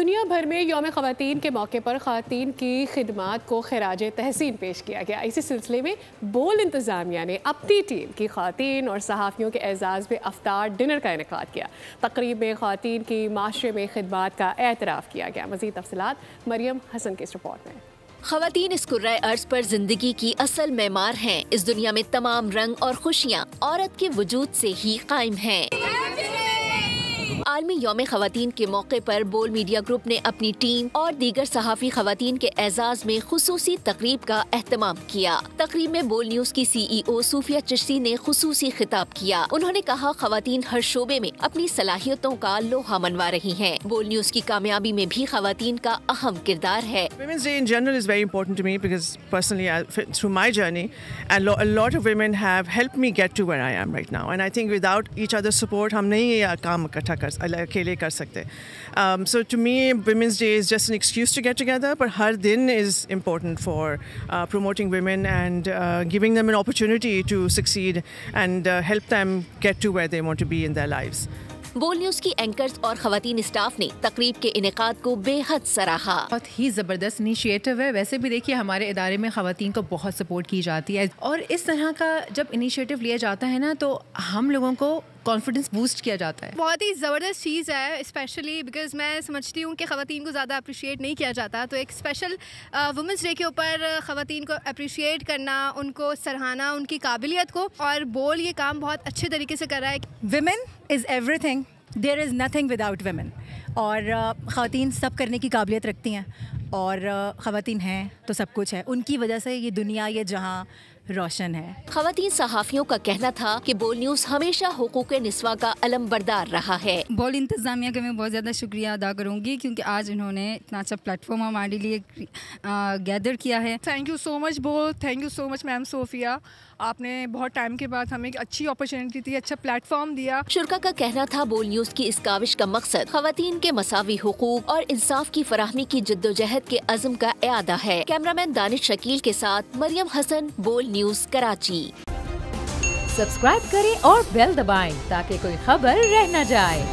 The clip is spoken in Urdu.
دنیا بھر میں یوم خواتین کے موقع پر خواتین کی خدمات کو خراج تحسین پیش کیا گیا۔ اسی سلسلے میں بول انتظامیہ نے اپنی ٹیم کی خواتین اور صحافیوں کے اعزاز میں افطار ڈنر کا انعقاد کیا۔ تقریب میں خواتین کی معاشرے میں خدمات کا اعتراف کیا گیا۔ مزید تفصیلات مریم حسن کی اس رپورٹ میں۔ خواتین اس کرۂ ارض پر زندگی کی اصل معمار ہیں۔ اس دنیا میں تمام رنگ اور خوشیاں عورت کے وجود سے ہی قائم ہیں۔ عالمی یوم خواتین کے موقع پر بول میڈیا گروپ نے اپنی ٹیم اور دیگر صحافی خواتین کے اعزاز میں خصوصی تقریب کا اہتمام کیا۔ تقریب میں بول نیوز کی CEO صوفیہ چشتی نے خصوصی خطاب کیا۔ انہوں نے کہا خواتین ہر شعبے میں اپنی صلاحیتوں کا لوہا منوا رہی ہیں۔ بول نیوز کی کامیابی میں بھی خواتین کا اہم کردار ہے۔ Women's Day in general is very important to me because personally through my journey a lot of women have helped me get to where I am right now, and I think without each other's support ہم نہیں یہ کام اکٹھا اکیلے کر سکتے. So to me Women's Day is just an excuse to get together, but ہر دن is important for promoting women and giving them an opportunity to succeed and help them get to where they want to be in their lives. بول نیوز کی اینکرز اور خواتین اسٹاف نے تقریب کے انعقاد کو بے حد سراہا۔ بہت ہی زبردست انیشیٹو ہے۔ ویسے بھی دیکھیے ہمارے ادارے میں خواتین کو بہت سپورٹ کی جاتی ہے، اور اس طرح کا جب انیشیٹو لیا جاتا ہے نا تو ہم لوگوں کو کانفیڈنس بوسٹ کیا جاتا ہے۔ بہت ہی زبردست چیز ہے، اسپیشلی بیکاز میں سمجھتی ہوں کہ خواتین کو زیادہ اپریشیٹ نہیں کیا جاتا، تو ایک اسپیشل وومنس ڈے کے اوپر خواتین کو اپریشیٹ کرنا، ان کو سراہنا، ان کی قابلیت کو، اور بول یہ کام بہت اچھے طریقے سے کر رہا ہے۔ Women is every thing, there is nothing without women, اور خواتین سب کرنے کی قابلیت رکھتی ہیں، اور خواتین ہیں تو سب کچھ ہے۔ ان کی وجہ سے یہ دنیا، یہ جہاں روشن ہے۔ خواتین صحافیوں کا کہنا تھا کہ بول نیوز ہمیشہ حقوق نسواں کا علم بردار رہا ہے۔ بول انتظامیہ کا میں بہت زیادہ شکریہ ادا کروں گی، کیونکہ آج انہوں نے اتنا اچھا پلیٹ فارم ہمارے لیے گیدر کیا ہے۔ تھینک یو سو مچ بول، تھینک یو سو مچ میم صوفیہ، آپ نے بہت ٹائم کے بعد ہمیں ایک اچھی اپرچونٹی دی، اچھا پلیٹ فارم دیا۔ شرکا کا کہنا تھا بول نیوز کی اس کاوش کا مقصد خواتین کے مساوی حقوق اور انصاف کی فراہمی کی جدوجہد کے عزم کا اعادہ ہے۔ کیمرامین دانش شکیل کے ساتھ مریم حسن، بول نیوز کراچی۔ سبسکرائب کریں اور بیل دبائیں تاکہ کوئی خبر رہ نہ جائے۔